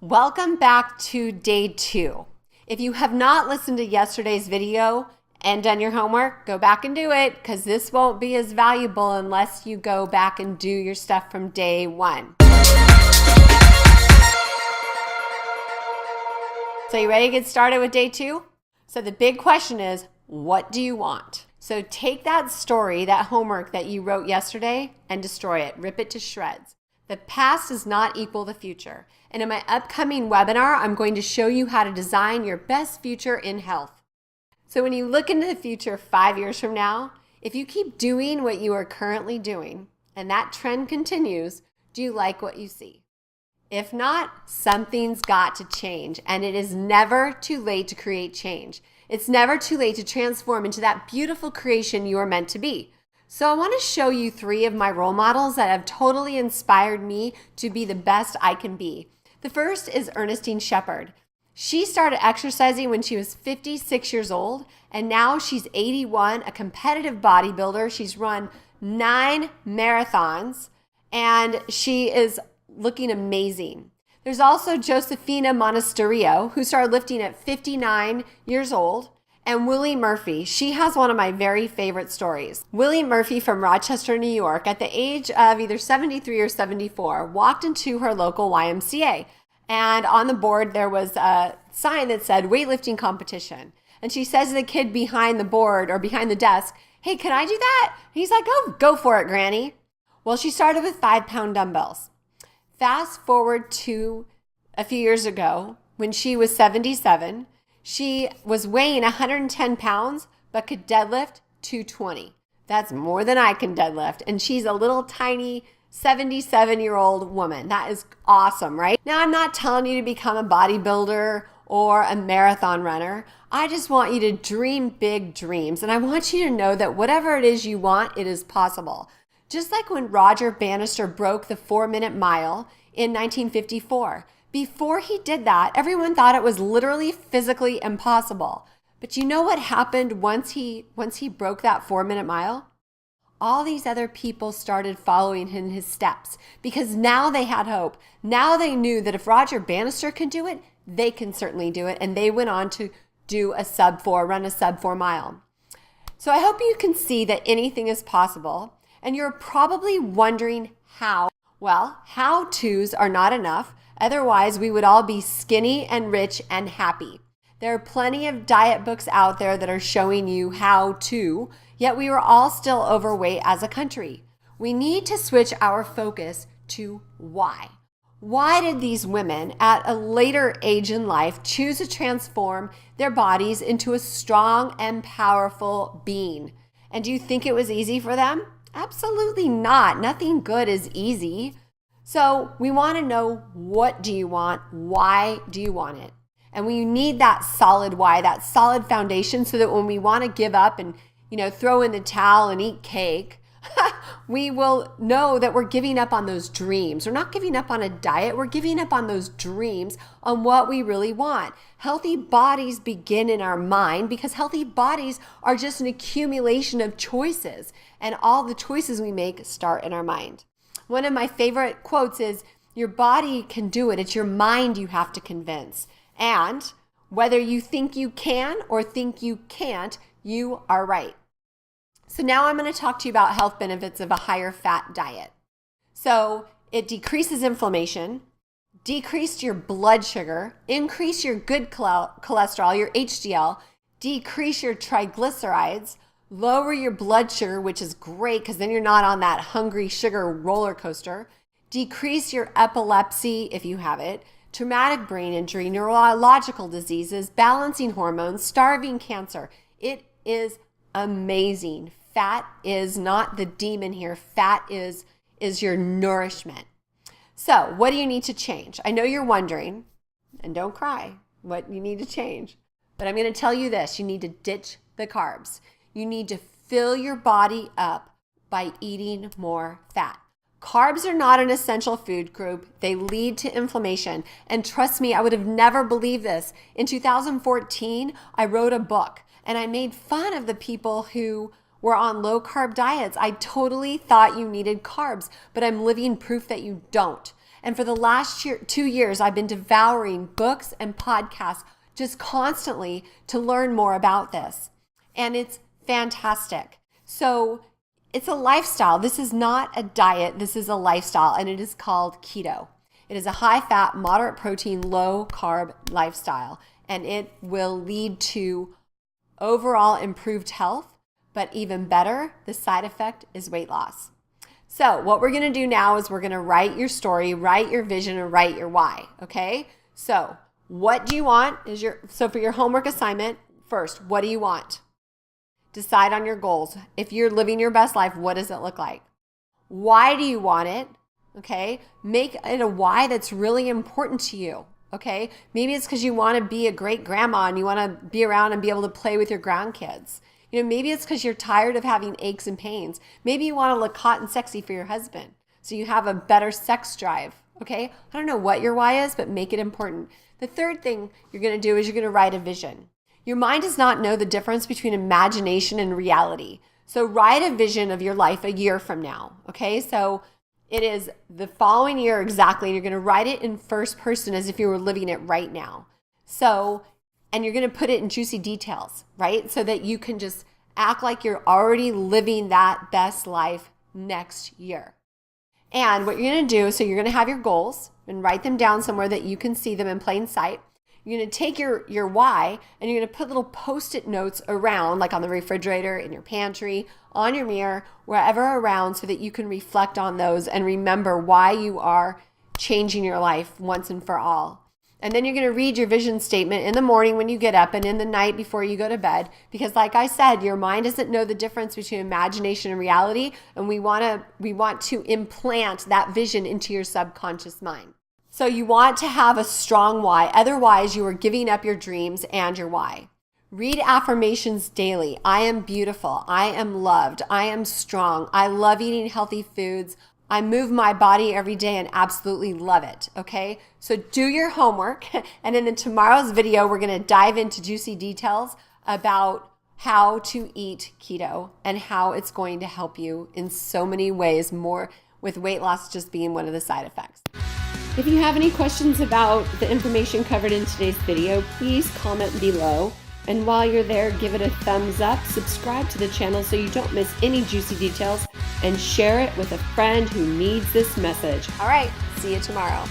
Welcome back to day 2. If you have not listened to yesterday's video and done your homework, go back and do it because this won't be as valuable unless you go back and do your stuff from day 1. So you ready to get started with day 2? So the big question is, what do you want? So take that story, that homework that you wrote yesterday and destroy it. Rip it to shreds. The past does not equal the future. And in my upcoming webinar, I'm going to show you how to design your best future in health. So when you look into the future 5 years from now, if you keep doing what you are currently doing and that trend continues, do you like what you see? If not, something's got to change, and it is never too late to create change. It's never too late to transform into that beautiful creation you are meant to be. So I want to show you 3 of my role models that have totally inspired me to be the best I can be. The first is Ernestine Shepard. She started exercising when she was 56 years old, and now she's 81, a competitive bodybuilder. She's run 9 marathons, and she is looking amazing. There's also Josefina Monasterio, who started lifting at 59 years old. And Willie Murphy, she has one of my very favorite stories. Willie Murphy from Rochester, New York, at the age of either 73 or 74, walked into her local YMCA. And on the board, there was a sign that said weightlifting competition. And she says to the kid behind the board or behind the desk, "Hey, can I do that?" And he's like, "Oh, go for it, Granny." Well, she started with 5-pound dumbbells. Fast forward to a few years ago when she was 77. She was weighing 110 pounds, but could deadlift 220. That's more than I can deadlift. And she's a little tiny 77-year-old woman. That is awesome, right? Now, I'm not telling you to become a bodybuilder or a marathon runner. I just want you to dream big dreams. And I want you to know that whatever it is you want, it is possible. Just like when Roger Bannister broke the 4-minute mile in 1954. Before he did that, everyone thought it was literally physically impossible. But you know what happened once he broke that 4-minute mile? All these other people started following in his steps because now they had hope. Now they knew that if Roger Bannister can do it, they can certainly do it. And they went on to run a sub 4 mile. So I hope you can see that anything is possible. And you're probably wondering how. Well, how-tos are not enough. Otherwise, we would all be skinny and rich and happy. There are plenty of diet books out there that are showing you how to, yet we are all still overweight as a country. We need to switch our focus to why. Why did these women at a later age in life choose to transform their bodies into a strong and powerful being? And do you think it was easy for them? Absolutely not. Nothing good is easy. So we want to know, what do you want? Why do you want it? And we need that solid why, that solid foundation, so that when we want to give up and, throw in the towel and eat cake, we will know that we're giving up on those dreams. We're not giving up on a diet. We're giving up on those dreams, on what we really want. Healthy bodies begin in our mind because healthy bodies are just an accumulation of choices. And all the choices we make start in our mind. One of my favorite quotes is, "Your body can do it. It's your mind you have to convince. And whether you think you can or think you can't, you are right." So now I'm going to talk to you about health benefits of a higher fat diet. So it decreases inflammation, decrease your blood sugar, increase your good cholesterol, your HDL, decrease your triglycerides, lower your blood sugar, which is great because then you're not on that hungry sugar roller coaster. Decrease your epilepsy if you have it, traumatic brain injury, neurological diseases, balancing hormones, starving cancer. It is amazing. Fat is not the demon here. Fat is your nourishment. So what do you need to change? I know you're wondering, and don't cry, what you need to change. But I'm going to tell you this. You need to ditch the carbs. You need to fill your body up by eating more fat. Carbs are not an essential food group. They lead to inflammation. And trust me, I would have never believed this. In 2014, I wrote a book and I made fun of the people who were on low carb diets. I totally thought you needed carbs, but I'm living proof that you don't. And for the last 2 years, I've been devouring books and podcasts just constantly to learn more about this. And it's fantastic. So it's a lifestyle. This is not a diet. This is a lifestyle, and it is called keto. It is a high-fat, moderate protein, low-carb lifestyle, and it will lead to overall improved health, but even better, the side effect is weight loss. So what we're going to do now is we're going to write your story, write your vision, and write your why, okay? So what do you want? So for your homework assignment, first, what do you want? Decide on your goals. If you're living your best life, what does it look like? Why do you want it? Okay, make it a why that's really important to you. Okay, maybe it's because you want to be a great grandma and you want to be around and be able to play with your grandkids. Maybe it's because you're tired of having aches and pains. Maybe you want to look hot and sexy for your husband so you have a better sex drive. Okay, I don't know what your why is, but make it important. The third thing you're going to do is you're going to write a vision. Your mind does not know the difference between imagination and reality. So write a vision of your life a year from now. Okay, so it is the following year exactly, and you're going to write it in first person as if you were living it right now. So, and you're going to put it in juicy details, right? So that you can just act like you're already living that best life next year. And what you're going to do, so you're going to have your goals and write them down somewhere that you can see them in plain sight. You're going to take your why and you're going to put little Post-it notes around, like on the refrigerator, in your pantry, on your mirror, wherever around, so that you can reflect on those and remember why you are changing your life once and for all. And then you're going to read your vision statement in the morning when you get up and in the night before you go to bed, because like I said, your mind doesn't know the difference between imagination and reality, and we want to implant that vision into your subconscious mind. So you want to have a strong why. Otherwise, you are giving up your dreams and your why. Read affirmations daily. I am beautiful. I am loved. I am strong. I love eating healthy foods. I move my body every day and absolutely love it. Okay? So do your homework. And in tomorrow's video, we're going to dive into juicy details about how to eat keto and how it's going to help you in so many ways, more with weight loss just being one of the side effects. If you have any questions about the information covered in today's video, please comment below. And while you're there, give it a thumbs up, subscribe to the channel so you don't miss any juicy details, and share it with a friend who needs this message. All right, see you tomorrow.